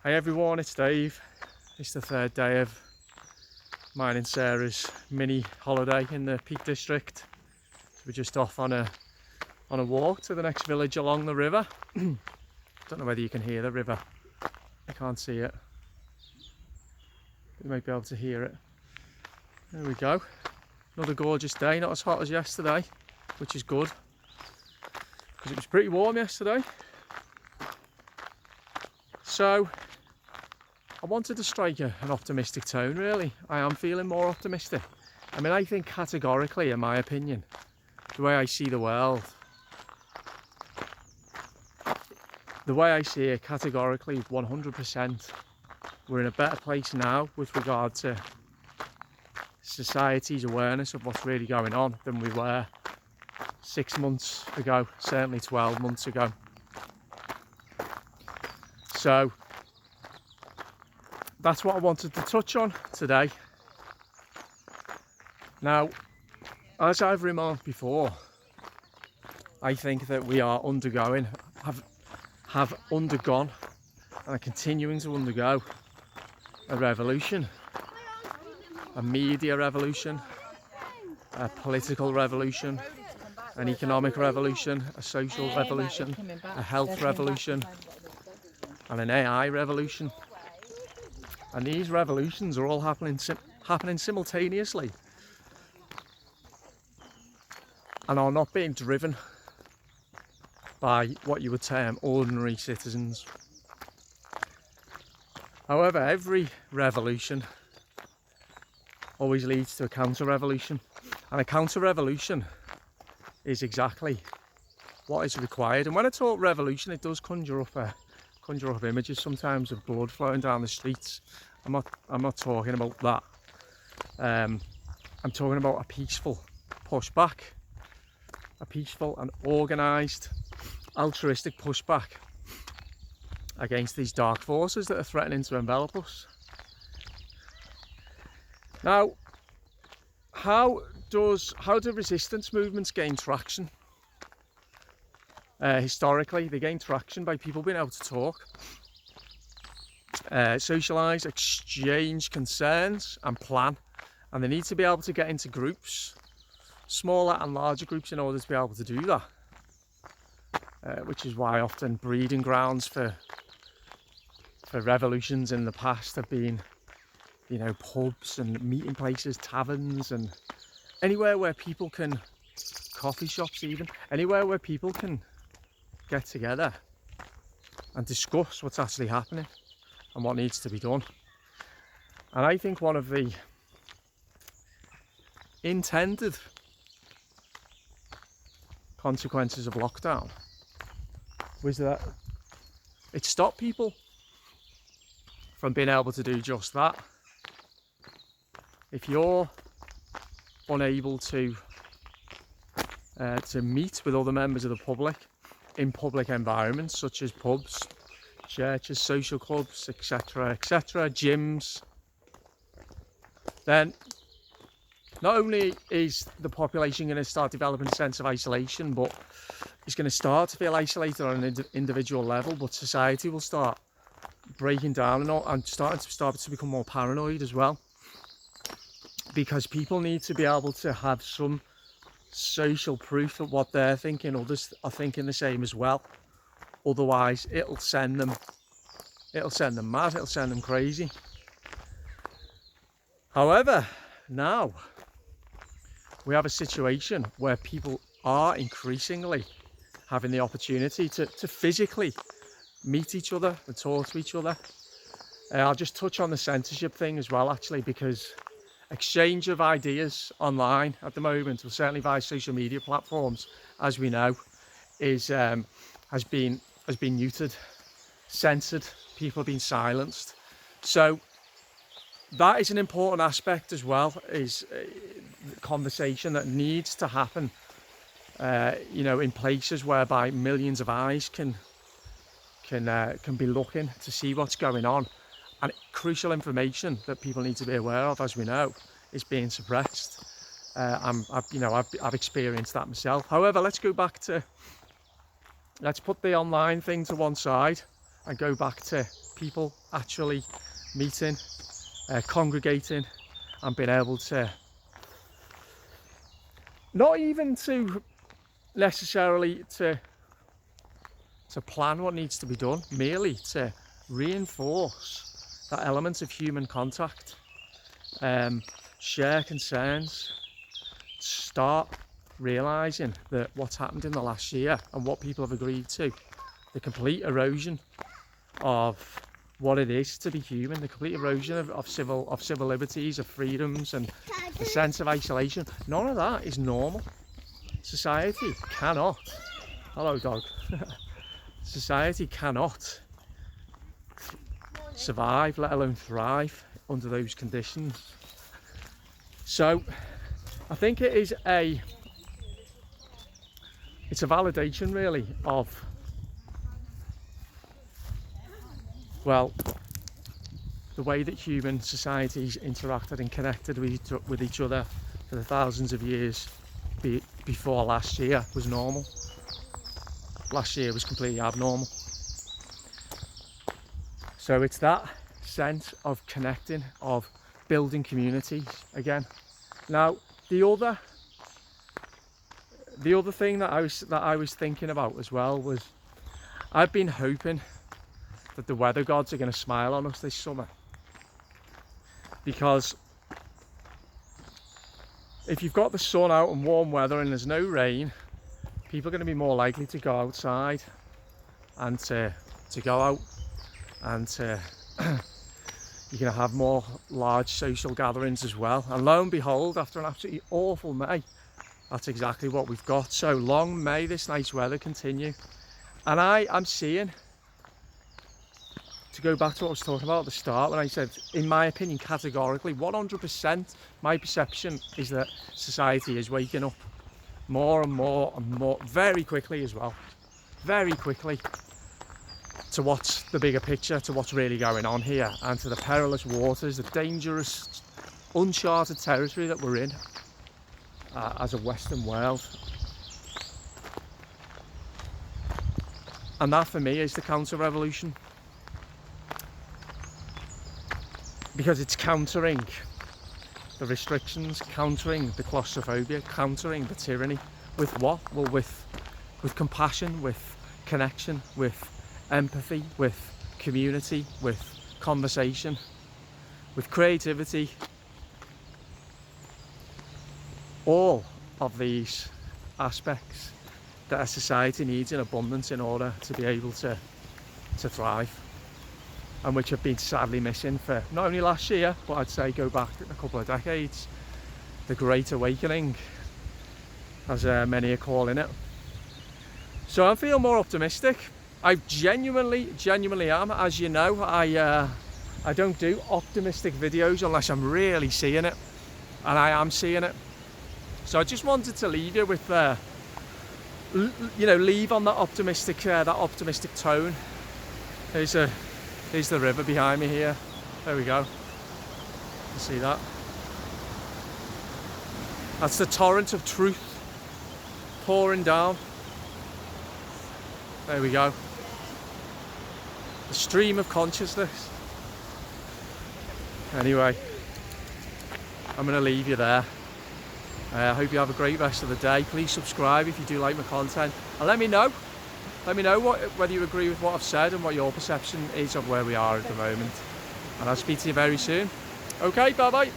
Hi everyone, it's Dave. It's the third day of mine and Sarah's mini holiday in the Peak District. We're just off on a walk to the next village along the river. Don't know whether you can hear the river. I can't see it. You might be able to hear it. There we go. Another gorgeous day, not as hot as yesterday, which is good because it was pretty warm yesterday. So I wanted to strike an optimistic tone, really. I am feeling more optimistic. I mean, I think categorically, in my opinion, the way I see the world, the way I see it categorically, 100%, we're in a better place now with regard to society's awareness of what's really going on than we were 6 months ago, certainly 12 months ago. So that's what I wanted to touch on today. Now, as I've remarked before, I think that we are undergoing, have undergone and are continuing to undergo a revolution, a media revolution, a political revolution, an economic revolution, a social revolution, a health revolution, and an AI revolution. And these revolutions are all happening simultaneously and are not being driven by what you would term ordinary citizens. However, every revolution always leads to a counter-revolution, and a counter-revolution is exactly what is required. And when I talk revolution, it does conjure up images sometimes of blood flowing down the streets. I'm not talking about that. I'm talking about a peaceful pushback, a peaceful and organised, altruistic pushback against these dark forces that are threatening to envelop us. Now, how do resistance movements gain traction? Historically, they gain traction by people being able to talk, socialise, exchange concerns and plan. And they need to be able to get into groups, smaller and larger groups, in order to be able to do that. Which is why often breeding grounds for revolutions in the past have been, you know, pubs and meeting places, taverns, and anywhere where people can, coffee shops even, anywhere where people can get together and discuss what's actually happening and what needs to be done. And I think one of the intended consequences of lockdown was that it stopped people from being able to do just that. If you're unable to meet with other members of the public in public environments such as pubs, churches, social clubs, etc., gyms, then not only is the population going to start developing a sense of isolation, but it's going to start to feel isolated on an individual level, but society will start breaking down and start to become more paranoid as well, because people need to be able to have some social proof of what they're thinking, others are thinking the same as well. Otherwise it'll send them mad, it'll send them crazy. However, now we have a situation where people are increasingly having the opportunity to physically meet each other and talk to each other. I'll just touch on the censorship thing as well, actually, because exchange of ideas online at the moment, or certainly via social media platforms, as we know, has been neutered, censored. People have been silenced. So that is an important aspect as well, is the conversation that needs to happen, you know, in places whereby millions of eyes can be looking to see what's going on. And crucial information that people need to be aware of, as we know, is being suppressed. I've experienced that myself. However, let's put the online thing to one side and go back to people actually meeting, congregating, and being able to, not even to necessarily to plan what needs to be done, merely to reinforce that element of human contact, share concerns, start realising that what's happened in the last year and what people have agreed to, the complete erosion of what it is to be human, the complete erosion of civil liberties, of freedoms, and the sense of isolation, none of that is normal. Society cannot, hello dog, society cannot survive, let alone thrive, under those conditions. So I think it's a validation really of, well, the way that human societies interacted and connected with each other for the thousands of years before last year was normal. Last year was completely abnormal. So it's that sense of connecting, of building communities again. Now, the other thing that I was thinking about as well was, I've been hoping that the weather gods are going to smile on us this summer, because if you've got the sun out and warm weather and there's no rain, people are going to be more likely to go outside and to go out, and you're going to have more large social gatherings as well. And lo and behold, after an absolutely awful May, that's exactly what we've got. So long may this nice weather continue. And I'm seeing, to go back to what I was talking about at the start, when I said, in my opinion, categorically, 100%, my perception is that society is waking up more and more and more, very quickly as well, very quickly, to what's the bigger picture, to what's really going on here, and to the perilous waters, the dangerous, uncharted territory that we're in as a Western world. And that for me is the counter-revolution, because it's countering the restrictions, countering the claustrophobia, countering the tyranny. With what? Well, with compassion, with connection, with empathy, with community, with conversation, with creativity. All of these aspects that a society needs in abundance in order to be able to thrive, and which have been sadly missing for not only last year, but I'd say go back a couple of decades. The Great Awakening, as many are calling it. So I feel more optimistic. I genuinely am. As you know, I don't do optimistic videos unless I'm really seeing it, and I am seeing it. So I just wanted to leave you with, leave on that optimistic tone. Here's the river behind me here. There we go. You see that? That's the torrent of truth pouring down. There we go. The stream of consciousness. Anyway, I'm going to leave you there. I hope you have a great rest of the day. Please subscribe if you do like my content, and let me know whether you agree with what I've said and what your perception is of where we are at the moment. And I'll speak to you very soon. Okay, bye bye.